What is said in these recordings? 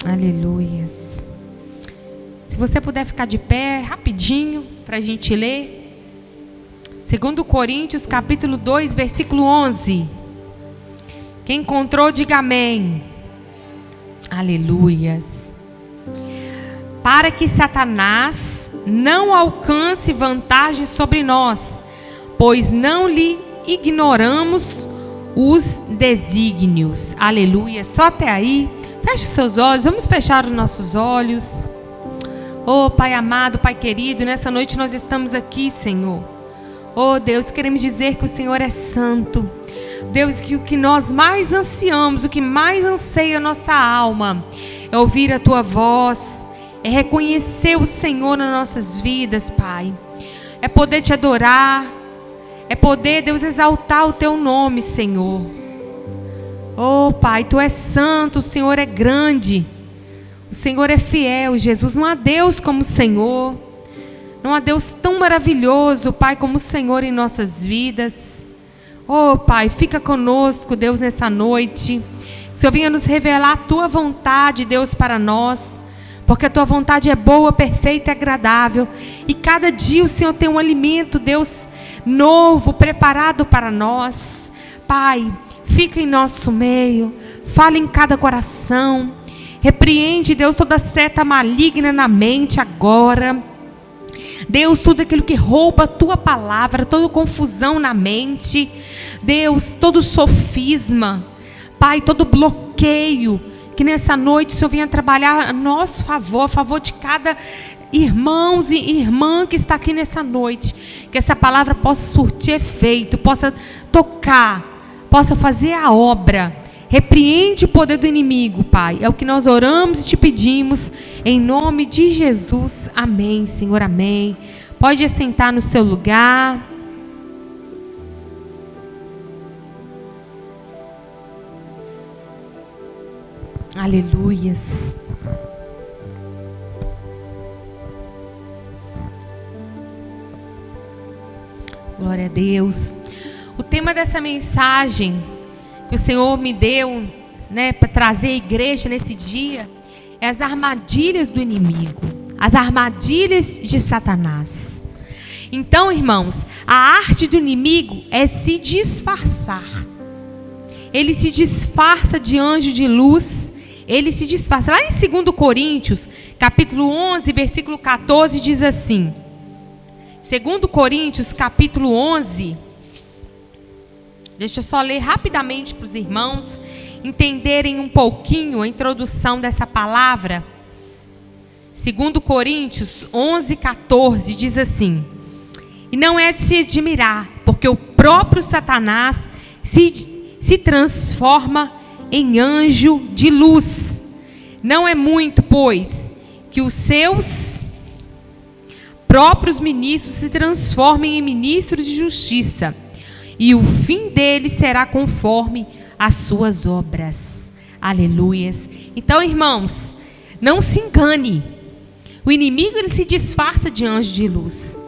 Aleluias. Se você puder ficar de pé, rapidinho, para a gente ler. 2 Coríntios, capítulo 2, versículo 11. Quem encontrou, diga amém. Aleluias. Para que Satanás não alcance vantagem sobre nós, pois não lhe ignoramos os desígnios. Aleluia. Só até aí. Feche os seus olhos. Vamos fechar os nossos olhos. Oh, Pai amado, Pai querido, nessa noite nós estamos aqui, Senhor. Oh, Deus, queremos dizer que o Senhor é santo. Deus, que o que nós mais ansiamos, o que mais anseia a nossa alma, é ouvir a Tua voz, é reconhecer o Senhor nas nossas vidas, Pai. É poder Te adorar, é poder, Deus, exaltar o Teu nome, Senhor. Oh, Pai, Tu és santo, o Senhor é grande, o Senhor é fiel, Jesus. Não há Deus como o Senhor, não há Deus tão maravilhoso, Pai, como o Senhor em nossas vidas. Oh, Pai, fica conosco, Deus, nessa noite. Que o Senhor venha nos revelar a Tua vontade, Deus, para nós, porque a Tua vontade é boa, perfeita e agradável. E cada dia o Senhor tem um alimento, Deus, novo, preparado para nós. Pai, fica em nosso meio, fala em cada coração, repreende, Deus, toda seta maligna na mente agora. Deus, tudo aquilo que rouba a Tua palavra, toda confusão na mente, Deus, todo sofisma, Pai, todo bloqueio, que nessa noite o Senhor venha trabalhar a nosso favor, a favor de cada irmãos e irmã que está aqui nessa noite, que essa palavra possa surtir efeito, possa tocar, possa fazer a obra. Repreende o poder do inimigo, Pai. É o que nós oramos e Te pedimos, em nome de Jesus. Amém, Senhor, amém. Pode assentar no seu lugar. Aleluias. Glória a Deus. O tema dessa mensagem que o Senhor me deu, né, para trazer à igreja nesse dia, é as armadilhas do inimigo, as armadilhas de Satanás. Então, irmãos, a arte do inimigo é se disfarçar. Ele se disfarça de anjo de luz, ele se disfarça. Lá em 2 Coríntios, capítulo 11, versículo 14, diz assim, 2 Coríntios, capítulo 11, deixa eu só ler rapidamente para os irmãos entenderem um pouquinho a introdução dessa palavra. 2 Coríntios 11, 14 diz assim: e não é de se admirar, porque o próprio Satanás se transforma em anjo de luz. Não é muito, pois, que os seus próprios ministros se transformem em ministros de justiça, e o fim dele será conforme as suas obras. Aleluias. Então, irmãos, não se engane. O inimigo, ele se disfarça de anjo de luz.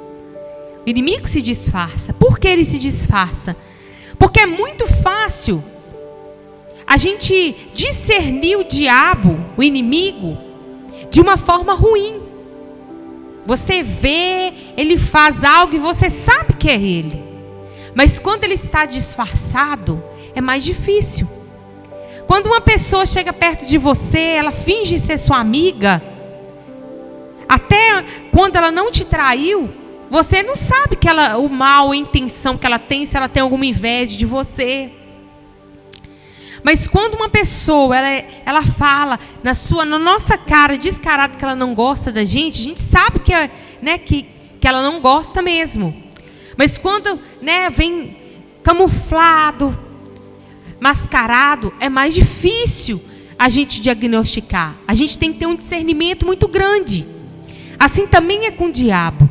O inimigo se disfarça. Por que ele se disfarça? Porque é muito fácil a gente discernir o diabo, o inimigo, de uma forma ruim. Você vê, ele faz algo e você sabe que é ele. Mas quando ele está disfarçado, é mais difícil. Quando uma pessoa chega perto de você, ela finge ser sua amiga, até quando ela não te traiu, você não sabe que o mal, a intenção que ela tem, se ela tem alguma inveja de você. Mas quando uma pessoa, ela fala na nossa cara, descarado, que ela não gosta da gente, a gente sabe que ela não gosta mesmo. Mas quando, vem camuflado, mascarado, é mais difícil a gente diagnosticar. A gente tem que ter um discernimento muito grande. Assim também é com o diabo.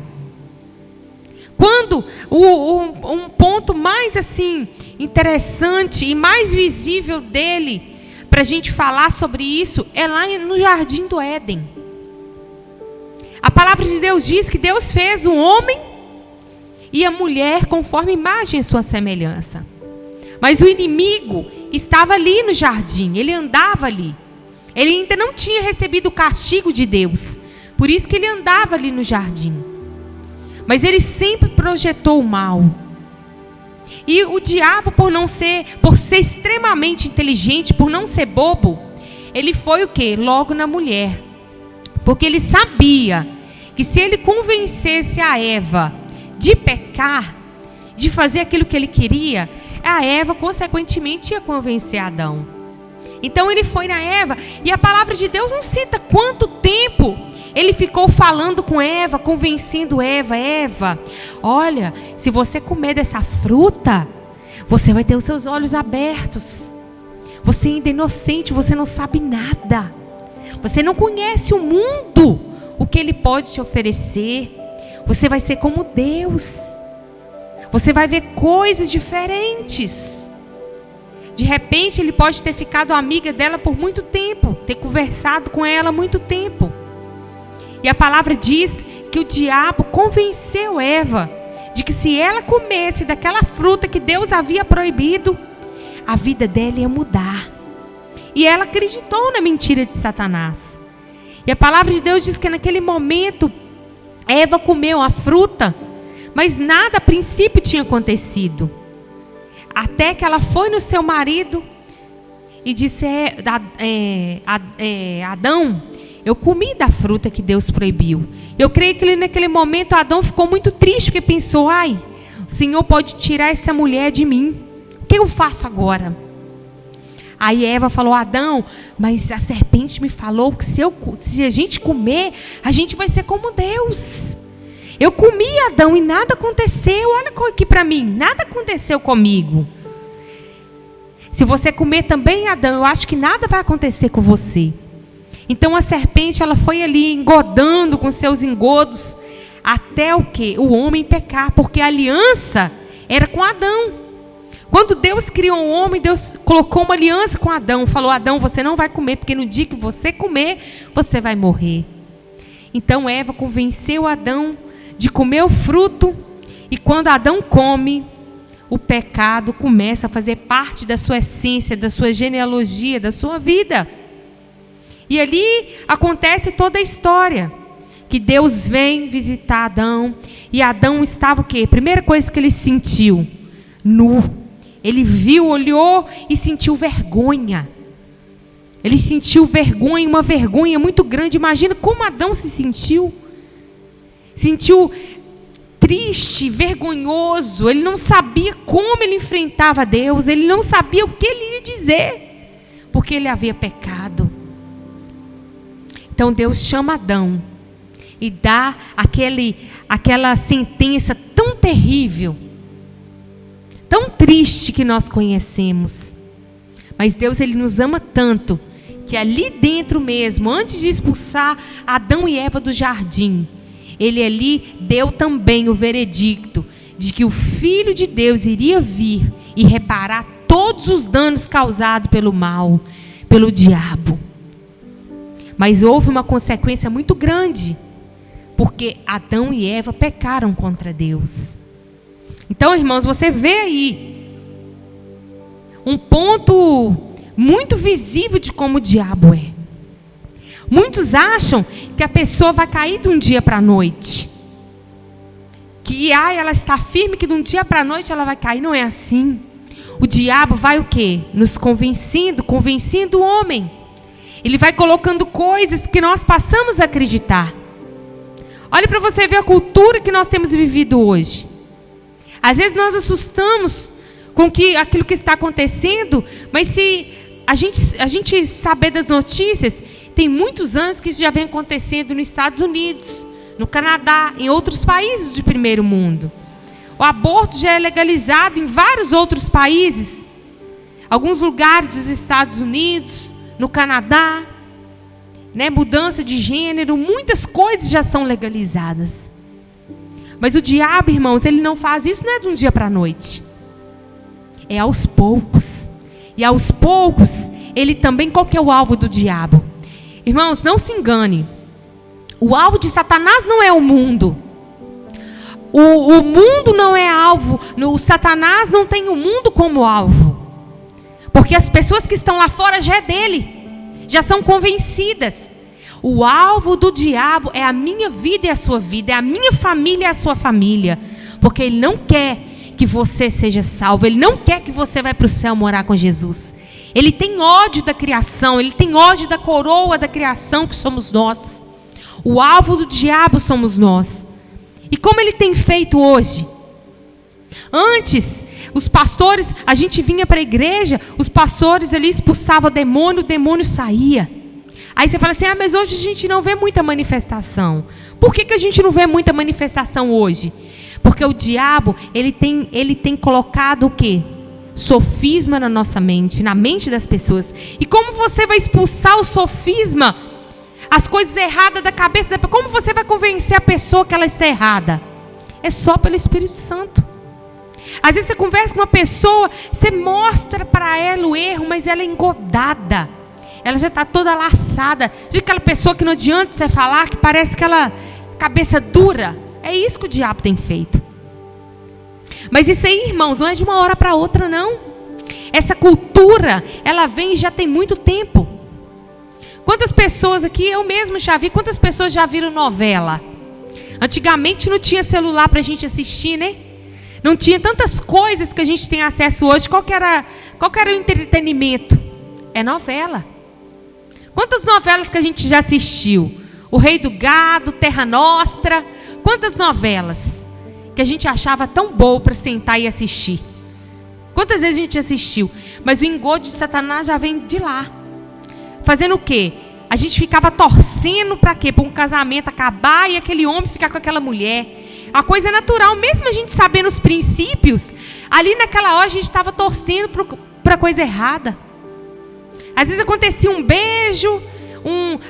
Quando um ponto mais assim interessante e mais visível dele, para a gente falar sobre isso, é lá no Jardim do Éden. A palavra de Deus diz que Deus fez o homem e a mulher conforme a imagem e sua semelhança. Mas o inimigo estava ali no jardim, ele andava ali. Ele ainda não tinha recebido o castigo de Deus. Por isso que ele andava ali no jardim. Mas ele sempre projetou o mal. E o diabo, por ser extremamente inteligente, por não ser bobo, ele foi o quê? Logo na mulher. Porque ele sabia que se ele convencesse a Eva de pecar, de fazer aquilo que ele queria, a Eva, consequentemente, ia convencer Adão. Então ele foi na Eva, e a palavra de Deus não cita quanto tempo ele ficou falando com Eva, convencendo Eva. Eva, olha, se você comer dessa fruta, você vai ter os seus olhos abertos. Você ainda é inocente, você não sabe nada. Você não conhece o mundo, o que ele pode te oferecer. Você vai ser como Deus. Você vai ver coisas diferentes. De repente ele pode ter ficado amiga dela por muito tempo, ter conversado com ela muito tempo. E a palavra diz que o diabo convenceu Eva de que se ela comesse daquela fruta que Deus havia proibido, a vida dela ia mudar. E ela acreditou na mentira de Satanás. E a palavra de Deus diz que naquele momento Eva comeu a fruta, mas nada a princípio tinha acontecido. Até que ela foi no seu marido e disse: Adão, eu comi da fruta que Deus proibiu. Eu creio que naquele momento Adão ficou muito triste, porque pensou: ai, o Senhor pode tirar essa mulher de mim. O que eu faço agora? Aí Eva falou: Adão, mas a serpente me falou que se a gente comer, a gente vai ser como Deus. Eu comi, Adão, e nada aconteceu. Olha aqui para mim, nada aconteceu comigo. Se você comer também, Adão, eu acho que nada vai acontecer com você. Então a serpente, ela foi ali engodando com seus engodos até o quê? O homem pecar, porque a aliança era com Adão. Quando Deus criou o homem, Deus colocou uma aliança com Adão. Falou: Adão, você não vai comer, porque no dia que você comer, você vai morrer. Então Eva convenceu Adão de comer o fruto. E quando Adão come, o pecado começa a fazer parte da sua essência, da sua genealogia, da sua vida. E ali acontece toda a história. Que Deus vem visitar Adão. E Adão estava o quê? Primeira coisa que ele sentiu: nu. Ele viu, olhou e sentiu vergonha. Ele sentiu vergonha, uma vergonha muito grande. Imagina como Adão se sentiu. Sentiu triste, vergonhoso. Ele não sabia como ele enfrentava Deus. Ele não sabia o que ele ia dizer, porque ele havia pecado. Então Deus chama Adão e dá aquela sentença tão terrível, tão triste que nós conhecemos. Mas Deus, ele nos ama tanto que ali dentro mesmo, antes de expulsar Adão e Eva do jardim, ele ali deu também o veredicto de que o Filho de Deus iria vir e reparar todos os danos causados pelo mal, pelo diabo. Mas houve uma consequência muito grande, porque Adão e Eva pecaram contra Deus. Então, irmãos, você vê aí um ponto muito visível de como o diabo é. Muitos acham que a pessoa vai cair de um dia para a noite. Que ela está firme que de um dia para a noite ela vai cair. Não é assim. O diabo vai o quê? Nos convencendo o homem. Ele vai colocando coisas que nós passamos a acreditar. Olha para você ver a cultura que nós temos vivido hoje. Às vezes nós assustamos com aquilo que está acontecendo, mas se a gente saber das notícias, tem muitos anos que isso já vem acontecendo nos Estados Unidos, no Canadá, em outros países de primeiro mundo. O aborto já é legalizado em vários outros países, alguns lugares dos Estados Unidos, no Canadá, né? Mudança de gênero, muitas coisas já são legalizadas. Mas o diabo, irmãos, ele não faz isso, não é de um dia para a noite. É aos poucos. E aos poucos, ele também, qual que é o alvo do diabo? Irmãos, não se engane. O alvo de Satanás não é o mundo. O mundo não é alvo. O Satanás não tem o mundo como alvo. Porque as pessoas que estão lá fora já é dele. já são convencidas. O alvo do diabo é a minha vida e a sua vida, é a minha família e a sua família. Porque ele não quer que você seja salvo, ele não quer que você vá para o céu morar com Jesus. Ele tem ódio da criação, ele tem ódio da coroa da criação que somos nós. O alvo do diabo somos nós. E como ele tem feito hoje? Antes, os pastores, a gente vinha para a igreja, os pastores ali expulsavam o demônio saía. Aí você fala assim, mas hoje a gente não vê muita manifestação. Por que a gente não vê muita manifestação hoje? Porque o diabo, ele tem colocado o quê? Sofisma na nossa mente, na mente das pessoas. E como você vai expulsar o sofisma, as coisas erradas da cabeça da pessoa? Como você vai convencer a pessoa que ela está errada? É só pelo Espírito Santo. Às vezes você conversa com uma pessoa, você mostra para ela o erro, mas ela é engodada. Ela já está toda laçada. De aquela pessoa que não adianta você falar, que parece aquela cabeça dura. É isso que o diabo tem feito. Mas isso aí, irmãos, não é de uma hora para outra, não. Essa cultura, ela vem já tem muito tempo. Quantas pessoas aqui, eu mesmo já vi, quantas pessoas já viram novela? Antigamente não tinha celular para a gente assistir, né? Não tinha tantas coisas que a gente tem acesso hoje. Qual que era o entretenimento? É novela. Quantas novelas que a gente já assistiu? O Rei do Gado, Terra Nostra. Quantas novelas que a gente achava tão boa para sentar e assistir? Quantas vezes a gente assistiu? Mas o engodo de Satanás já vem de lá. Fazendo o quê? A gente ficava torcendo para quê? Para um casamento acabar e aquele homem ficar com aquela mulher. A coisa é natural, mesmo a gente sabendo os princípios, ali naquela hora a gente estava torcendo para a coisa errada. Às vezes acontecia um beijo,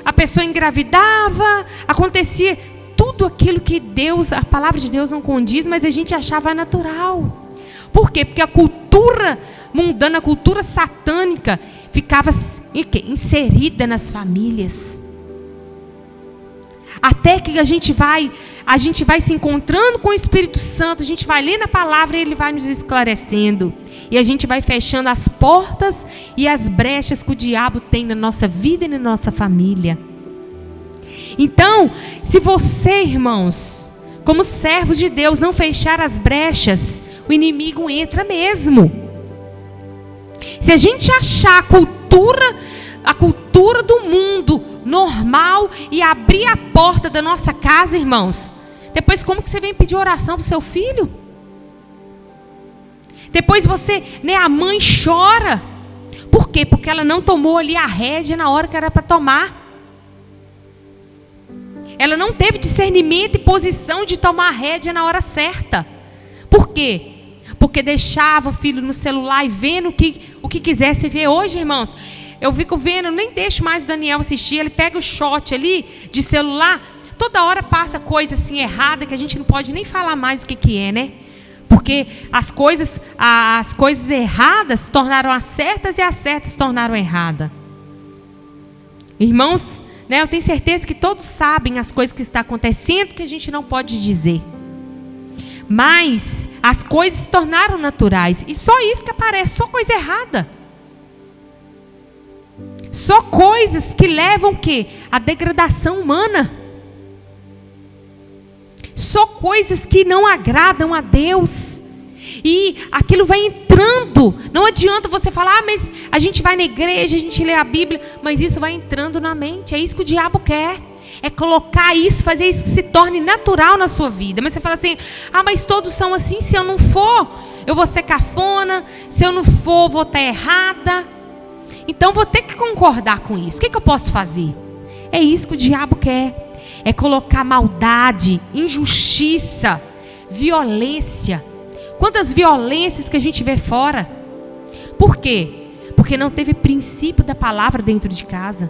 a pessoa engravidava, acontecia tudo aquilo que Deus, a palavra de Deus não condiz, mas a gente achava natural. Por quê? Porque a cultura mundana, a cultura satânica, ficava inserida nas famílias. Até que a gente vai se encontrando com o Espírito Santo, a gente vai lendo a palavra e ele vai nos esclarecendo. E a gente vai fechando as portas e as brechas que o diabo tem na nossa vida e na nossa família. Então, se você, irmãos, como servos de Deus, não fechar as brechas, o inimigo entra mesmo. Se a gente achar a cultura do mundo normal e abrir a porta da nossa casa, irmãos, depois como que você vem pedir oração para o seu filho? Depois você, a mãe chora. Por quê? Porque ela não tomou ali a rédea na hora que era para tomar. Ela não teve discernimento e posição de tomar a rédea na hora certa. Por quê? Porque deixava o filho no celular e vendo o que quisesse ver. Hoje, irmãos, eu fico vendo, nem deixo mais o Daniel assistir. Ele pega o shot ali de celular, toda hora passa coisa assim errada que a gente não pode nem falar mais o que é, né? Porque as coisas erradas se tornaram as certas e as certas se tornaram erradas. Irmãos, eu tenho certeza que todos sabem as coisas que estão acontecendo que a gente não pode dizer. Mas as coisas se tornaram naturais. E só isso que aparece, só coisa errada. Só coisas que levam o quê? A degradação humana. Só coisas que não agradam a Deus. E aquilo vai entrando. Não adianta você falar, mas a gente vai na igreja, a gente lê a Bíblia, mas isso vai entrando na mente. É isso que o diabo quer. É colocar isso, fazer isso que se torne natural na sua vida. Mas você fala assim, mas todos são assim, se eu não for, eu vou ser cafona, se eu não for, vou estar errada. Então vou ter que concordar com isso. O que eu posso fazer? É isso que o diabo quer. É colocar maldade, injustiça, violência. Quantas violências que a gente vê fora. Por quê? Porque não teve princípio da palavra dentro de casa.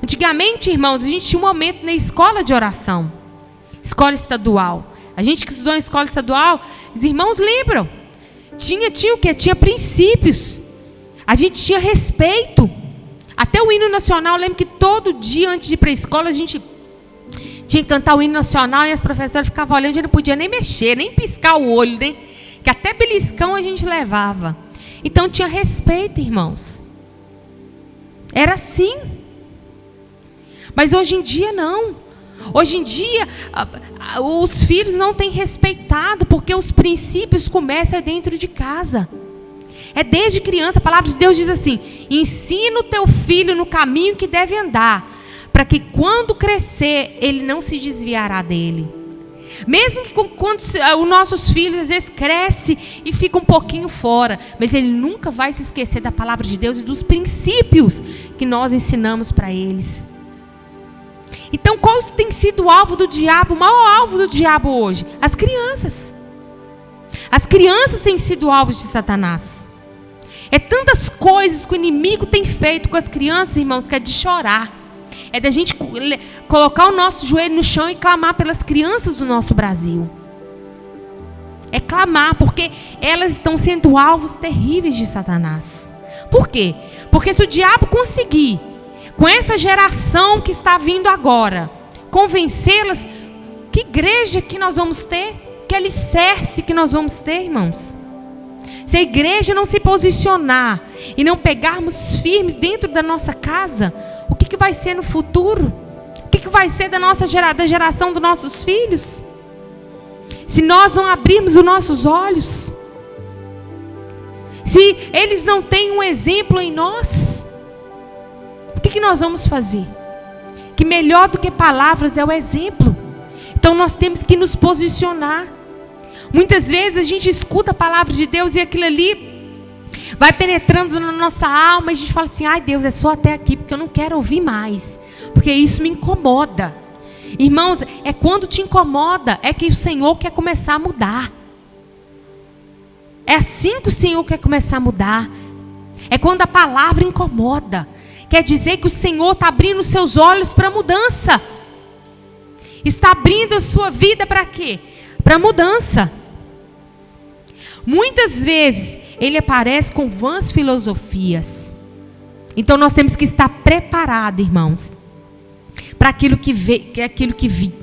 Antigamente, irmãos, a gente tinha um momento na escola de oração. Escola estadual. A gente que estudou em escola estadual, os irmãos lembram. Tinha o quê? Tinha princípios. A gente tinha respeito. Até o hino nacional, eu lembro que todo dia antes de ir para a escola, a gente tinha que cantar o hino nacional e as professoras ficavam olhando, a gente não podia nem mexer, nem piscar o olho, né? Que até beliscão a gente levava. Então tinha respeito, irmãos. Era assim. Mas hoje em dia não. Hoje em dia os filhos não têm respeitado, porque os princípios começam dentro de casa. É desde criança. A palavra de Deus diz assim: ensina o teu filho no caminho que deve andar, para que quando crescer ele não se desviará dele. Mesmo que quando os nossos filhos às vezes crescem e ficam um pouquinho fora, mas ele nunca vai se esquecer da palavra de Deus e dos princípios que nós ensinamos para eles. Então, qual tem sido o alvo do diabo, o maior alvo do diabo hoje? As crianças. As crianças têm sido alvos de Satanás. É tantas coisas que o inimigo tem feito com as crianças, irmãos, que é de chorar. É da gente colocar o nosso joelho no chão e clamar pelas crianças do nosso Brasil. É clamar, porque elas estão sendo alvos terríveis de Satanás. Por quê? Porque se o diabo conseguir, com essa geração que está vindo agora, convencê-las, que igreja que nós vamos ter? Que alicerce que nós vamos ter, irmãos? Se a igreja não se posicionar e não pegarmos firmes dentro da nossa casa, o que vai ser no futuro? O que vai ser da geração dos nossos filhos? Se nós não abrirmos os nossos olhos, se eles não têm um exemplo em nós, o que nós vamos fazer? Que melhor do que palavras é o exemplo. Então nós temos que nos posicionar. Muitas vezes a gente escuta a palavra de Deus e aquilo ali vai penetrando na nossa alma e a gente fala assim: ai Deus, é só até aqui, porque eu não quero ouvir mais, porque isso me incomoda. Irmãos, é quando te incomoda é que o Senhor quer começar a mudar. É assim que o Senhor quer começar a mudar. É quando a palavra incomoda. Quer dizer que o Senhor está abrindo os seus olhos para mudança. Está abrindo a sua vida para quê? Para mudança. Muitas vezes ele aparece com vãs filosofias. Então nós temos que estar preparados, irmãos, para aquilo que vir.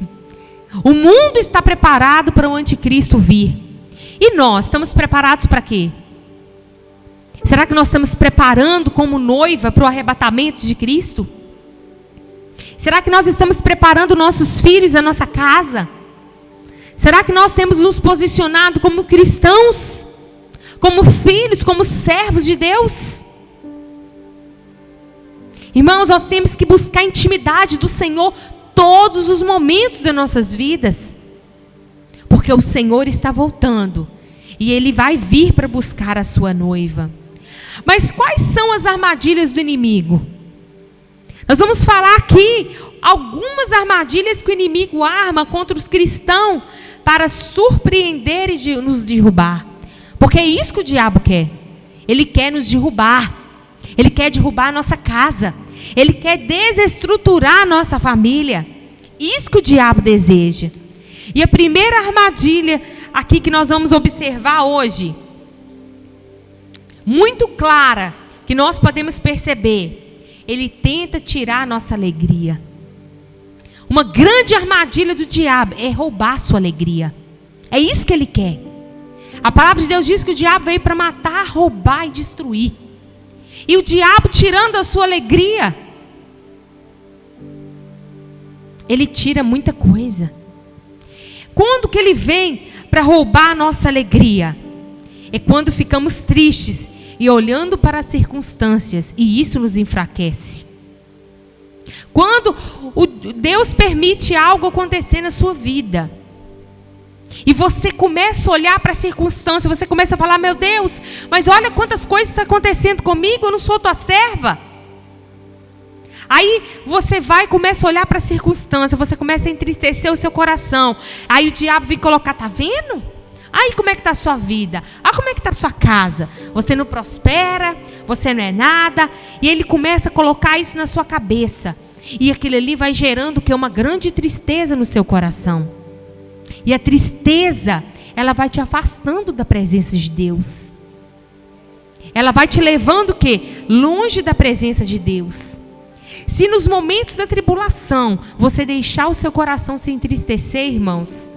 O mundo está preparado para o anticristo vir. E nós estamos preparados para quê? Será que nós estamos preparando como noiva para o arrebatamento de Cristo? Será que nós estamos preparando nossos filhos, a nossa casa? Será que nós temos nos posicionado como cristãos? Como filhos, como servos de Deus? Irmãos, nós temos que buscar a intimidade do Senhor todos os momentos das nossas vidas. Porque o Senhor está voltando. E Ele vai vir para buscar a sua noiva. Mas quais são as armadilhas do inimigo? Nós vamos falar aqui algumas armadilhas que o inimigo arma contra os cristãos para surpreender e nos derrubar. Porque é isso que o diabo quer. Ele quer nos derrubar. Ele quer derrubar a nossa casa. Ele quer desestruturar a nossa família. Isso que o diabo deseja. E a primeira armadilha aqui que nós vamos observar hoje, muito clara, que nós podemos perceber, ele tenta tirar a nossa alegria. Uma grande armadilha do diabo é roubar a sua alegria. É isso que ele quer. A palavra de Deus diz que o diabo veio para matar, roubar e destruir. E o diabo, tirando a sua alegria, ele tira muita coisa. Quando que ele vem para roubar a nossa alegria? É quando ficamos tristes e olhando para as circunstâncias, e isso nos enfraquece. Quando Deus permite algo acontecer na sua vida, e você começa a olhar para a circunstância, você começa a falar: meu Deus, mas olha quantas coisas estão acontecendo comigo, eu não sou tua serva. Aí você vai e começa a olhar para a circunstância, você começa a entristecer o seu coração. Aí o diabo vem colocar: tá vendo? Aí como é que está a sua vida? Ah, como é que está a sua casa? Você não prospera, você não é nada. E ele começa a colocar isso na sua cabeça. E aquilo ali vai gerando o quê? Uma grande tristeza no seu coração. E a tristeza, ela vai te afastando da presença de Deus. Ela vai te levando o quê? Longe da presença de Deus. Se nos momentos da tribulação você deixar o seu coração se entristecer, irmãos,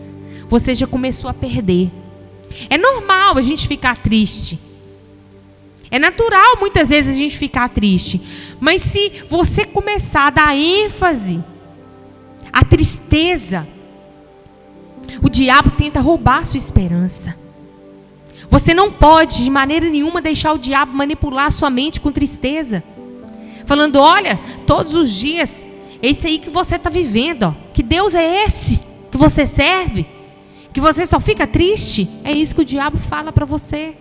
você já começou a perder. É normal a gente ficar triste. É natural muitas vezes a gente ficar triste. Mas se você começar a dar ênfase à tristeza, o diabo tenta roubar a sua esperança. Você não pode de maneira nenhuma deixar o diabo manipular a sua mente com tristeza. Falando, olha, todos os dias, é isso aí que você está vivendo. Ó. Que Deus é esse que você serve? Que você só fica triste? É isso que o diabo fala para você.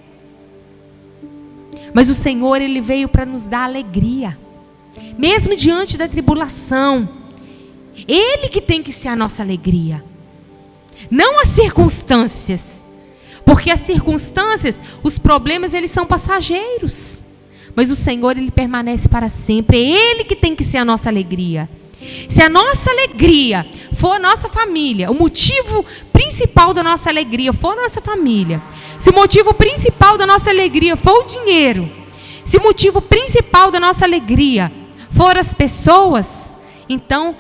Mas o Senhor, Ele veio para nos dar alegria. Mesmo diante da tribulação. Ele que tem que ser a nossa alegria. Não as circunstâncias. Porque as circunstâncias, os problemas, eles são passageiros. Mas o Senhor, Ele permanece para sempre. É Ele que tem que ser a nossa alegria. Se a nossa alegria for a nossa família, o motivo principal da nossa alegria for a nossa família, se o motivo principal da nossa alegria for o dinheiro, se o motivo principal da nossa alegria for as pessoas, então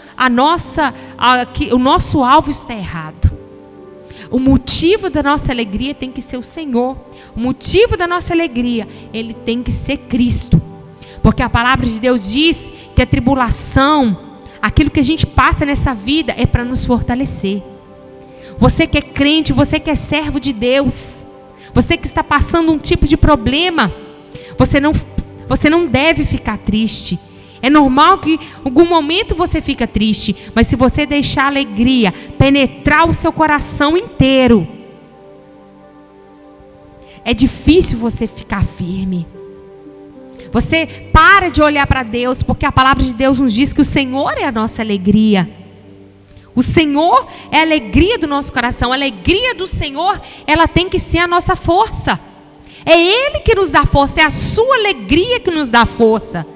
o nosso alvo está errado. O motivo da nossa alegria tem que ser o Senhor. O motivo da nossa alegria, Ele tem que ser Cristo. Porque a palavra de Deus diz que a tribulação, aquilo que a gente passa nessa vida é para nos fortalecer. Você que é crente, você que é servo de Deus, você que está passando um tipo de problema, você não deve ficar triste. É normal que em algum momento você fica triste, mas se você deixar a alegria penetrar o seu coração inteiro, é difícil você ficar firme. Você para de olhar para Deus, porque a palavra de Deus nos diz que o Senhor é a nossa alegria. O Senhor é a alegria do nosso coração. A alegria do Senhor, ela tem que ser a nossa força. É Ele que nos dá força, é a sua alegria que nos dá força.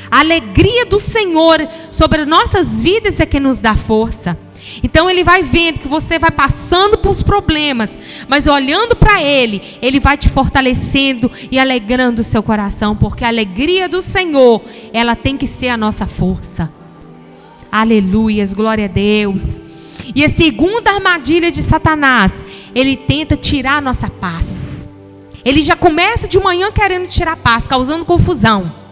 A alegria do Senhor sobre nossas vidas é que nos dá força. Então Ele vai vendo que você vai passando por problemas, mas olhando para Ele, Ele vai te fortalecendo e alegrando o seu coração, porque a alegria do Senhor, ela tem que ser a nossa força. Aleluias, glória a Deus. E a segunda armadilha de Satanás, ele tenta tirar a nossa paz. Ele já começa de manhã querendo tirar a paz, causando confusão.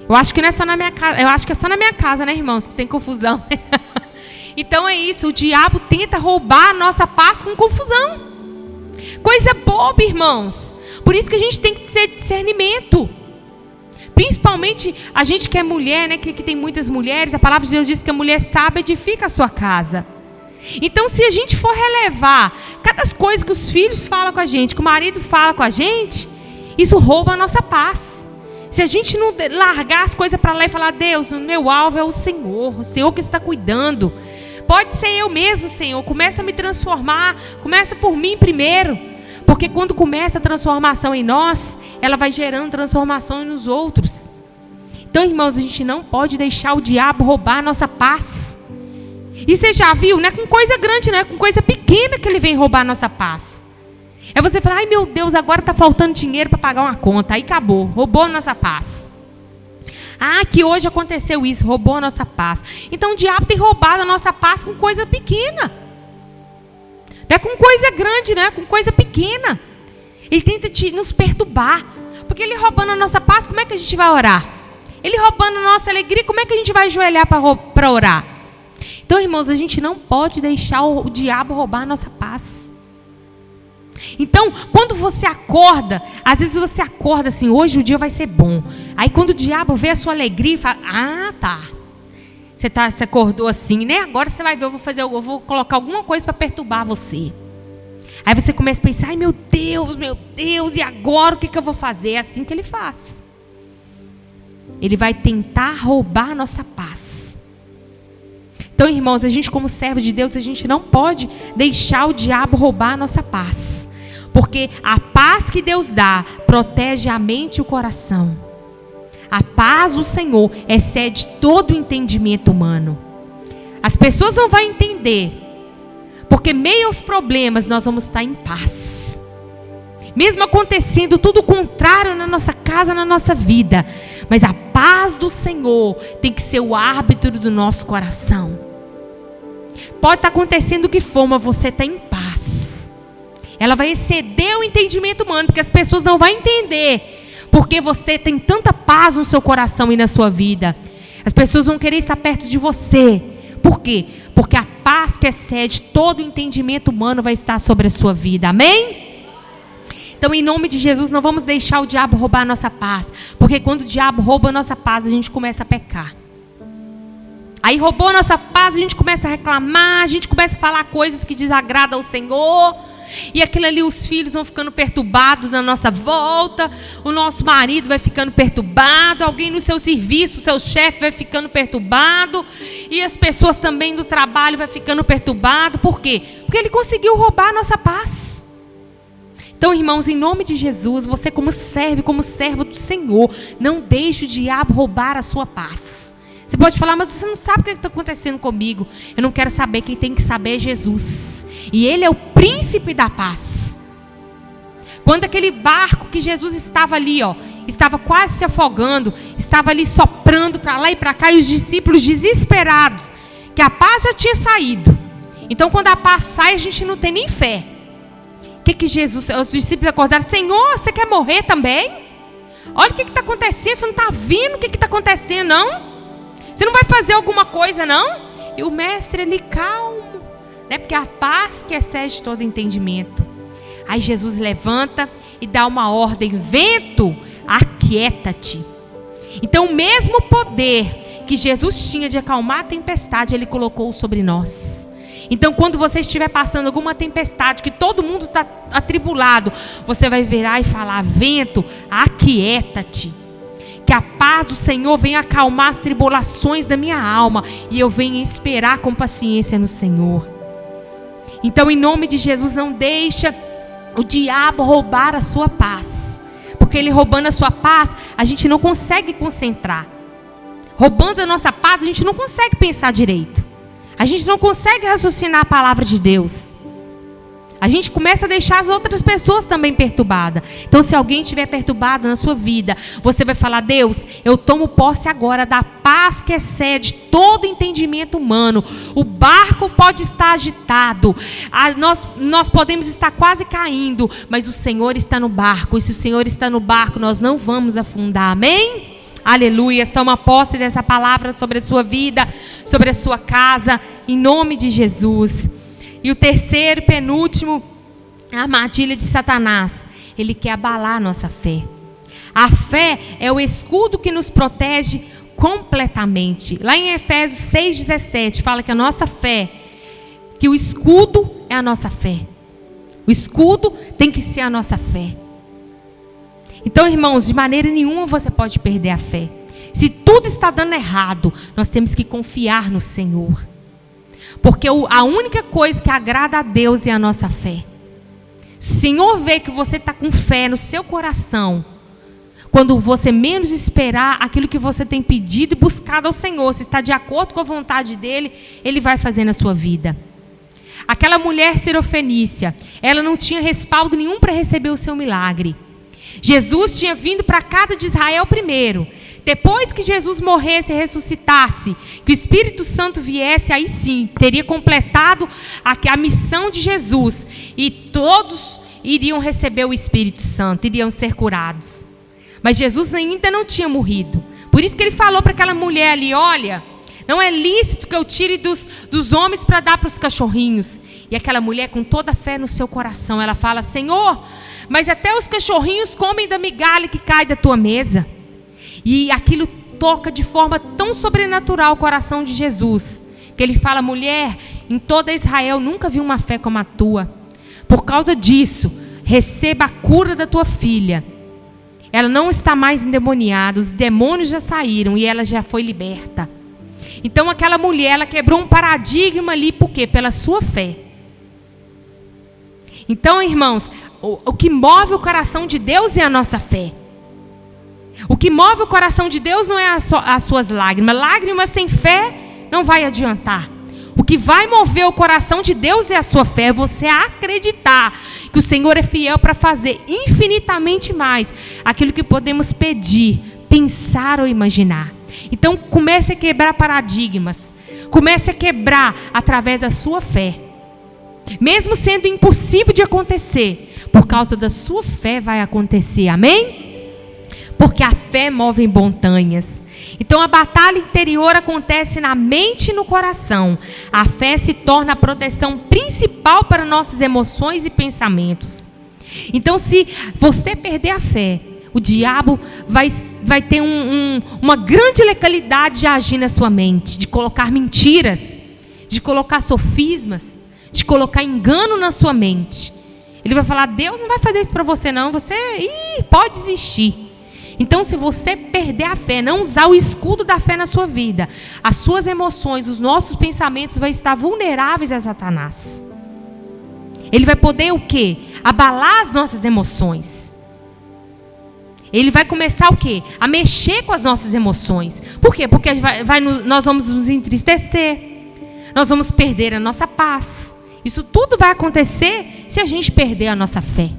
Eu acho que não é só na minha casa, eu acho que é só na minha casa, né, irmãos, que tem confusão. Então é isso, o diabo tenta roubar a nossa paz com confusão. Coisa boba, irmãos. Por isso que a gente tem que ter discernimento. Principalmente a gente que é mulher, né, que tem muitas mulheres, a palavra de Deus diz que a mulher sábia edifica a sua casa. Então se a gente for relevar cada coisa que os filhos falam com a gente, que o marido fala com a gente, isso rouba a nossa paz. Se a gente não largar as coisas para lá e falar, Deus, o meu alvo é o Senhor que está cuidando. Pode ser eu mesmo, Senhor, começa a me transformar, começa por mim primeiro. Porque quando começa a transformação em nós, ela vai gerando transformação nos outros. Então, irmãos, a gente não pode deixar o diabo roubar a nossa paz. E você já viu, não é com coisa grande, não é com coisa pequena que ele vem roubar a nossa paz. É você falar, ai meu Deus, agora está faltando dinheiro para pagar uma conta. Aí acabou, roubou a nossa paz. Ah, que hoje aconteceu isso, roubou a nossa paz. Então o diabo tem roubado a nossa paz com coisa pequena. Não é com coisa grande, não é com coisa pequena. Ele tenta nos perturbar. Porque ele roubando a nossa paz, como é que a gente vai orar? Ele roubando a nossa alegria, como é que a gente vai ajoelhar para orar? Então, irmãos, a gente não pode deixar o diabo roubar a nossa paz. Então, quando você acorda, às vezes você acorda assim, hoje o dia vai ser bom. Aí quando o diabo vê a sua alegria, fala, ah, tá. Você acordou assim, né? Agora você vai ver, eu vou colocar alguma coisa para perturbar você. Aí você começa a pensar, ai meu Deus, e agora o que eu vou fazer? É assim que ele faz. Ele vai tentar roubar a nossa paz. Então, irmãos, a gente como servo de Deus, a gente não pode deixar o diabo roubar a nossa paz. Porque a paz que Deus dá protege a mente e o coração. A paz do Senhor excede todo o entendimento humano. As pessoas não vão entender, porque meio aos problemas nós vamos estar em paz. Mesmo acontecendo tudo contrário na nossa casa, na nossa vida, mas a paz do Senhor tem que ser o árbitro do nosso coração. Pode estar acontecendo o que for, mas você está em paz. ela vai exceder o entendimento humano, porque as pessoas não vão entender porque você tem tanta paz no seu coração e na sua vida. As pessoas vão querer estar perto de você. Por quê? Porque a paz que excede todo o entendimento humano vai estar sobre a sua vida. Amém? Então, em nome de Jesus, não vamos deixar o diabo roubar a nossa paz. Porque quando o diabo rouba a nossa paz, a gente começa a pecar. Aí roubou a nossa paz, a gente começa a reclamar, a gente começa a falar coisas que desagradam ao Senhor. E aquilo ali, os filhos vão ficando perturbados na nossa volta, o nosso marido vai ficando perturbado, alguém no seu serviço, o seu chefe vai ficando perturbado, e as pessoas também do trabalho vai ficando perturbado. Por quê? Porque ele conseguiu roubar a nossa paz. Então, irmãos, em nome de Jesus, você como servo do Senhor, não deixe o diabo roubar a sua paz. Você pode falar, mas você não sabe o que está acontecendo comigo. Eu não quero saber, quem tem que saber é Jesus. E Ele é o príncipe da paz. Quando aquele barco que Jesus estava ali, estava quase se afogando, estava ali soprando para lá e para cá, e os discípulos desesperados, que a paz já tinha saído. Então, quando a paz sai, a gente não tem nem fé. O que Jesus, os discípulos acordaram: Senhor, você quer morrer também? Olha o que está acontecendo, você não está vendo o que está acontecendo, não? Você não vai fazer alguma coisa, não? E o mestre ali, calmo, né? Porque a paz que excede todo entendimento. Aí Jesus levanta e dá uma ordem: vento, aquieta-te. Então o mesmo poder que Jesus tinha de acalmar a tempestade, Ele colocou sobre nós. Então, quando você estiver passando alguma tempestade, que todo mundo está atribulado, você vai virar e falar: vento, aquieta-te. Que a paz do Senhor venha acalmar as tribulações da minha alma, e eu venha esperar com paciência no Senhor. Então, em nome de Jesus, não deixa o diabo roubar a sua paz. Porque ele roubando a sua paz, a gente não consegue concentrar. Roubando a nossa paz, a gente não consegue pensar direito. A gente não consegue raciocinar a palavra de Deus. A gente começa a deixar as outras pessoas também perturbadas. Então, se alguém estiver perturbado na sua vida, você vai falar: Deus, eu tomo posse agora da paz que excede todo entendimento humano. O barco pode estar agitado, nós podemos estar quase caindo, mas o Senhor está no barco. E se o Senhor está no barco, nós não vamos afundar. Amém? Aleluia. Toma posse dessa palavra sobre a sua vida, sobre a sua casa, em nome de Jesus. E o terceiro, penúltimo, a armadilha de Satanás. Ele quer abalar a nossa fé. A fé é o escudo que nos protege completamente. Lá em Efésios 6,17 fala que a nossa fé, que o escudo é a nossa fé. O escudo tem que ser a nossa fé. Então, irmãos, de maneira nenhuma você pode perder a fé. Se tudo está dando errado, nós temos que confiar no Senhor. Porque a única coisa que agrada a Deus é a nossa fé. Se o Senhor vê que você está com fé no seu coração, quando você menos esperar, aquilo que você tem pedido e buscado ao Senhor, se está de acordo com a vontade dEle, Ele vai fazer na sua vida. Aquela mulher sirofenícia, ela não tinha respaldo nenhum para receber o seu milagre. Jesus tinha vindo para a casa de Israel primeiro. Depois que Jesus morresse e ressuscitasse, que o Espírito Santo viesse, aí sim, teria completado a missão de Jesus. E todos iriam receber o Espírito Santo, iriam ser curados. Mas Jesus ainda não tinha morrido. Por isso que Ele falou para aquela mulher ali: olha, não é lícito que eu tire dos homens para dar para os cachorrinhos. E aquela mulher, com toda a fé no seu coração, ela fala: Senhor, mas até os cachorrinhos comem da migalha que cai da tua mesa. E aquilo toca de forma tão sobrenatural o coração de Jesus, que Ele fala: mulher, em toda Israel nunca vi uma fé como a tua. Por causa disso, receba a cura da tua filha. Ela não está mais endemoniada, os demônios já saíram e ela já foi liberta. Então aquela mulher, ela quebrou um paradigma ali, por quê? Pela sua fé. Então, irmãos, o que move o coração de Deus é a nossa fé. O que move o coração de Deus não é as suas lágrimas. Lágrimas sem fé não vai adiantar. O que vai mover o coração de Deus é a sua fé. É você acreditar que o Senhor é fiel para fazer infinitamente mais aquilo que podemos pedir, pensar ou imaginar. Então comece a quebrar paradigmas. Comece a quebrar através da sua fé. Mesmo sendo impossível de acontecer, por causa da sua fé vai acontecer, amém? Porque a fé move montanhas. Então a batalha interior acontece na mente e no coração. A fé se torna a proteção principal para nossas emoções e pensamentos. Então se você perder a fé, o diabo vai ter uma grande legalidade de agir na sua mente, de colocar mentiras, de colocar sofismas, de colocar engano na sua mente. Ele vai falar: Deus não vai fazer isso para você não, você pode desistir. Então se você perder a fé, não usar o escudo da fé na sua vida, as suas emoções, os nossos pensamentos vão estar vulneráveis a Satanás. Ele vai poder o quê? Abalar as nossas emoções. Ele vai começar o quê? A mexer com as nossas emoções. Por quê? Porque nós vamos nos entristecer, nós vamos perder a nossa paz. Isso tudo vai acontecer se a gente perder a nossa fé.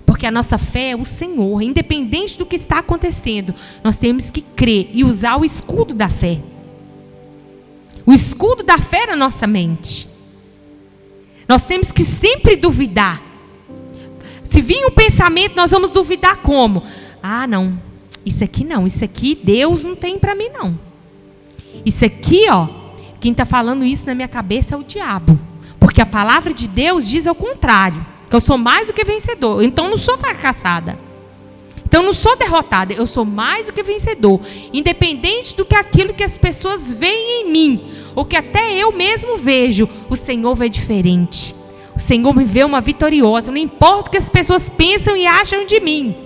Porque a nossa fé é o Senhor, independente do que está acontecendo, nós temos que crer e usar o escudo da fé. O escudo da fé na nossa mente. Nós temos que sempre duvidar. Se vir um pensamento, nós vamos duvidar como? Ah, não, isso aqui Deus não tem para mim não. Isso aqui, quem está falando isso na minha cabeça é o diabo. Porque a palavra de Deus diz ao contrário. Que eu sou mais do que vencedor. Então não sou fracassada. Então não sou derrotada. Eu sou mais do que vencedor. Independente do que aquilo que as pessoas veem em mim. Ou que até eu mesmo vejo. O Senhor vê diferente. O Senhor me vê uma vitoriosa. Não importa o que as pessoas pensam e acham de mim.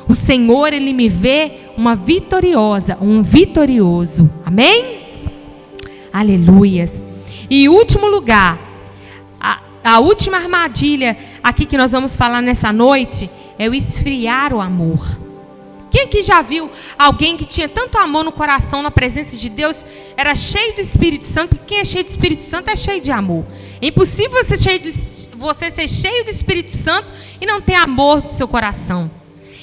O Senhor, Ele me vê uma vitoriosa. Um vitorioso. Amém? Aleluias. E em último lugar, a última armadilha aqui que nós vamos falar nessa noite é o esfriar o amor. Quem aqui já viu alguém que tinha tanto amor no coração, na presença de Deus, era cheio do Espírito Santo? Porque quem é cheio do Espírito Santo é cheio de amor. É impossível você ser cheio do Espírito Santo e não ter amor do seu coração.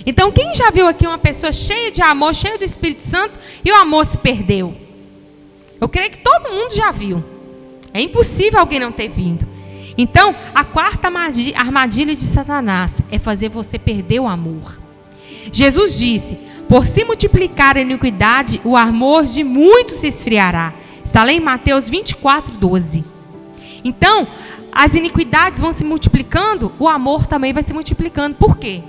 Então quem já viu aqui uma pessoa cheia de amor, cheia do Espírito Santo, e o amor se perdeu? Eu creio que todo mundo já viu. É impossível alguém não ter vindo. Então, a quarta armadilha de Satanás é fazer você perder o amor. Jesus disse: por se multiplicar a iniquidade, o amor de muitos se esfriará. Está lá em Mateus 24:12. Então, as iniquidades vão se multiplicando, o amor também vai se multiplicando. Por quê?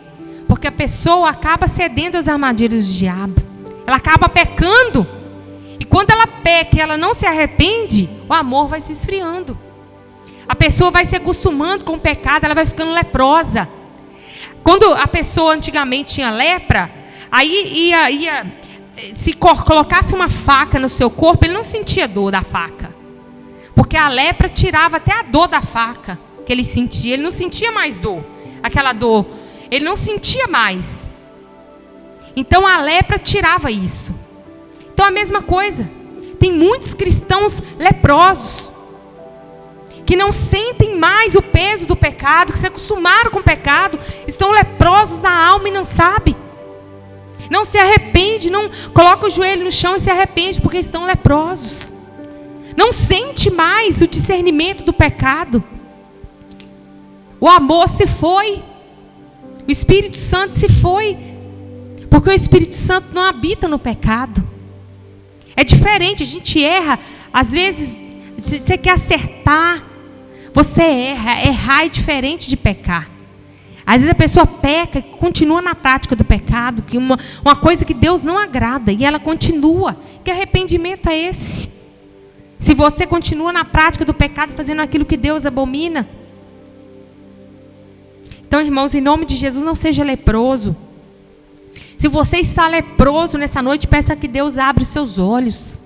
Porque a pessoa acaba cedendo às armadilhas do diabo. Ela acaba pecando. E quando ela peca e ela não se arrepende, o amor vai se esfriando. A pessoa vai se acostumando com o pecado, ela vai ficando leprosa. Quando a pessoa antigamente tinha lepra, aí se colocasse uma faca no seu corpo, ele não sentia dor da faca. Porque a lepra tirava até a dor da faca que ele sentia. Ele não sentia mais dor. Aquela dor, ele não sentia mais. Então a lepra tirava isso. Então a mesma coisa. Tem muitos cristãos leprosos. Que não sentem mais o peso do pecado, que se acostumaram com o pecado, estão leprosos na alma e não sabem. Não se arrepende, não coloca o joelho no chão e se arrepende, porque estão leprosos. Não sente mais o discernimento do pecado. O amor se foi. O Espírito Santo se foi. Porque o Espírito Santo não habita no pecado. É diferente, a gente erra. Às vezes, se você quer acertar, você erra. Errar é diferente de pecar. Às vezes a pessoa peca e continua na prática do pecado, que uma coisa que Deus não agrada, e ela continua. Que arrependimento é esse? Se você continua na prática do pecado, fazendo aquilo que Deus abomina. Então, irmãos, em nome de Jesus, não seja leproso. Se você está leproso nessa noite, peça que Deus abra os seus olhos.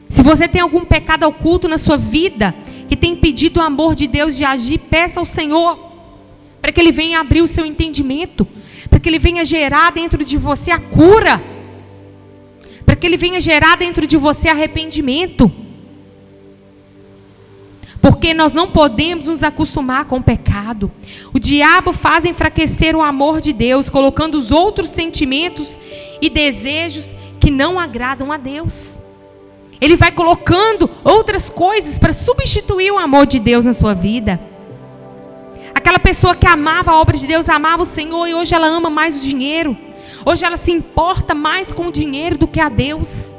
Se você tem algum pecado oculto na sua vida, que tem impedido o amor de Deus de agir, peça ao Senhor, para que Ele venha abrir o seu entendimento, para que Ele venha gerar dentro de você a cura, para que Ele venha gerar dentro de você arrependimento. Porque nós não podemos nos acostumar com o pecado. O diabo faz enfraquecer o amor de Deus, colocando os outros sentimentos e desejos que não agradam a Deus. Ele vai colocando outras coisas para substituir o amor de Deus na sua vida. Aquela pessoa que amava a obra de Deus, amava o Senhor, e hoje ela ama mais o dinheiro. Hoje ela se importa mais com o dinheiro do que a Deus.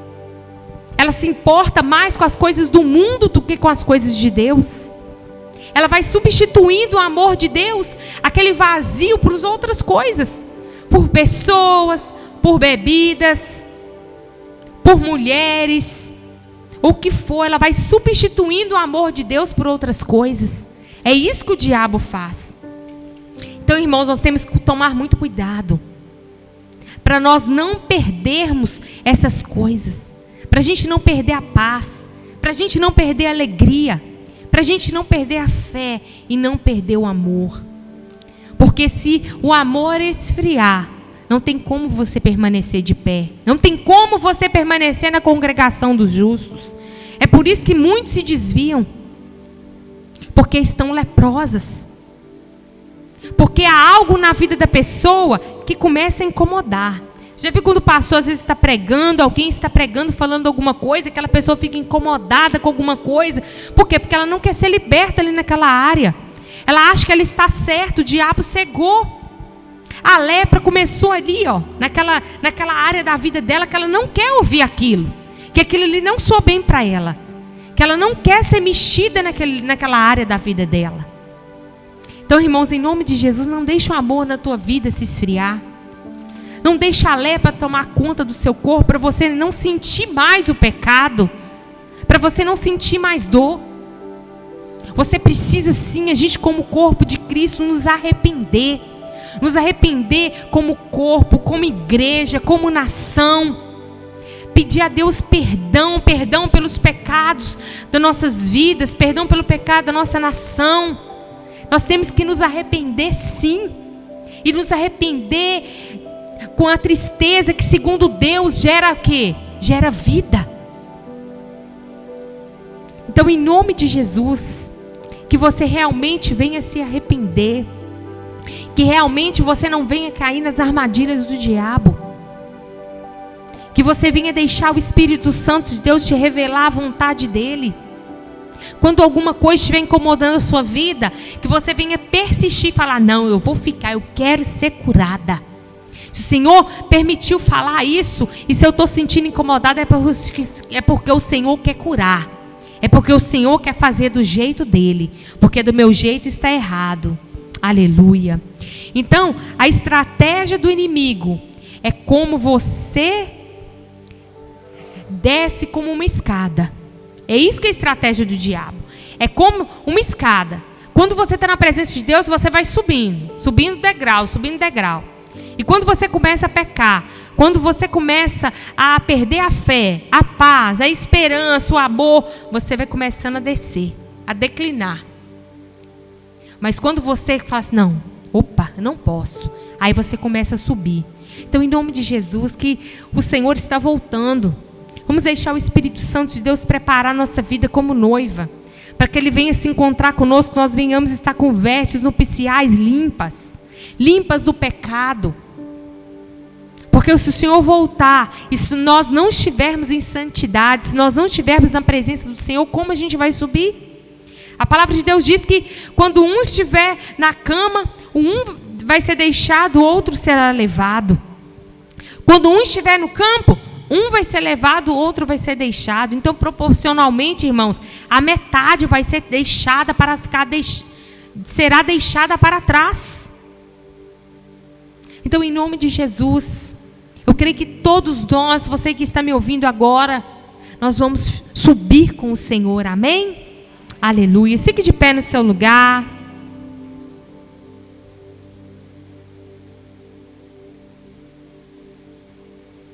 Ela se importa mais com as coisas do mundo do que com as coisas de Deus. Ela vai substituindo o amor de Deus, aquele vazio, por outras coisas. Por pessoas, por bebidas, por mulheres, o que for, ela vai substituindo o amor de Deus por outras coisas. É isso que o diabo faz. Então, irmãos, nós temos que tomar muito cuidado para nós não perdermos essas coisas, para a gente não perder a paz, para a gente não perder a alegria, para a gente não perder a fé e não perder o amor. Porque se o amor esfriar, não tem como você permanecer de pé. Não tem como você permanecer na congregação dos justos. É por isso que muitos se desviam. Porque estão leprosas. Porque há algo na vida da pessoa que começa a incomodar. Já viu quando o pastor às vezes está pregando, alguém está pregando, falando alguma coisa, aquela pessoa fica incomodada com alguma coisa. Por quê? Porque ela não quer ser liberta ali naquela área. Ela acha que ela está certa, o diabo cegou. A lepra começou ali, ó, naquela área da vida dela, que ela não quer ouvir aquilo. Que aquilo ali não soa bem para ela. Que ela não quer ser mexida naquela área da vida dela. Então, irmãos, em nome de Jesus, não deixe o amor na tua vida se esfriar. Não deixe a lepra tomar conta do seu corpo, para você não sentir mais o pecado. Para você não sentir mais dor. Você precisa sim, a gente como corpo de Cristo, nos arrepender. Nos arrepender como corpo, como igreja, como nação. Pedir a Deus perdão pelos pecados das nossas vidas, perdão pelo pecado da nossa nação. Nós temos que nos arrepender sim. E nos arrepender com a tristeza que segundo Deus gera o quê? Gera vida. Então, em nome de Jesus, que você realmente venha se arrepender. Que realmente você não venha cair nas armadilhas do diabo. Que você venha deixar o Espírito Santo de Deus te revelar a vontade dEle. Quando alguma coisa estiver incomodando a sua vida, que você venha persistir e falar, não, eu vou ficar, eu quero ser curada. Se o Senhor permitiu falar isso, e se eu estou sentindo incomodada, é porque o Senhor quer curar. É porque o Senhor quer fazer do jeito dEle. Porque do meu jeito está errado. Aleluia. Então, a estratégia do inimigo é como você desce como uma escada. É isso que é a estratégia do diabo. É como uma escada. Quando você está na presença de Deus, você vai subindo degrau. E quando você começa a pecar, quando você começa a perder a fé, a paz, a esperança, o amor, você vai começando a descer, a declinar. Mas quando você fala assim, não, eu não posso. Aí você começa a subir. Então, em nome de Jesus, que o Senhor está voltando. Vamos deixar o Espírito Santo de Deus preparar a nossa vida como noiva. Para que Ele venha se encontrar conosco, que nós venhamos estar com vestes nupciais limpas. Limpas do pecado. Porque se o Senhor voltar, e se nós não estivermos em santidade, se nós não estivermos na presença do Senhor, como a gente vai subir? A palavra de Deus diz que quando um estiver na cama, um vai ser deixado, o outro será levado. Quando um estiver no campo, um vai ser levado, o outro vai ser deixado. Então, proporcionalmente, irmãos, a metade vai ser deixada para ficar, será deixada para trás. Então, em nome de Jesus, eu creio que todos nós, você que está me ouvindo agora, nós vamos subir com o Senhor, amém? Aleluia. Fique de pé no seu lugar.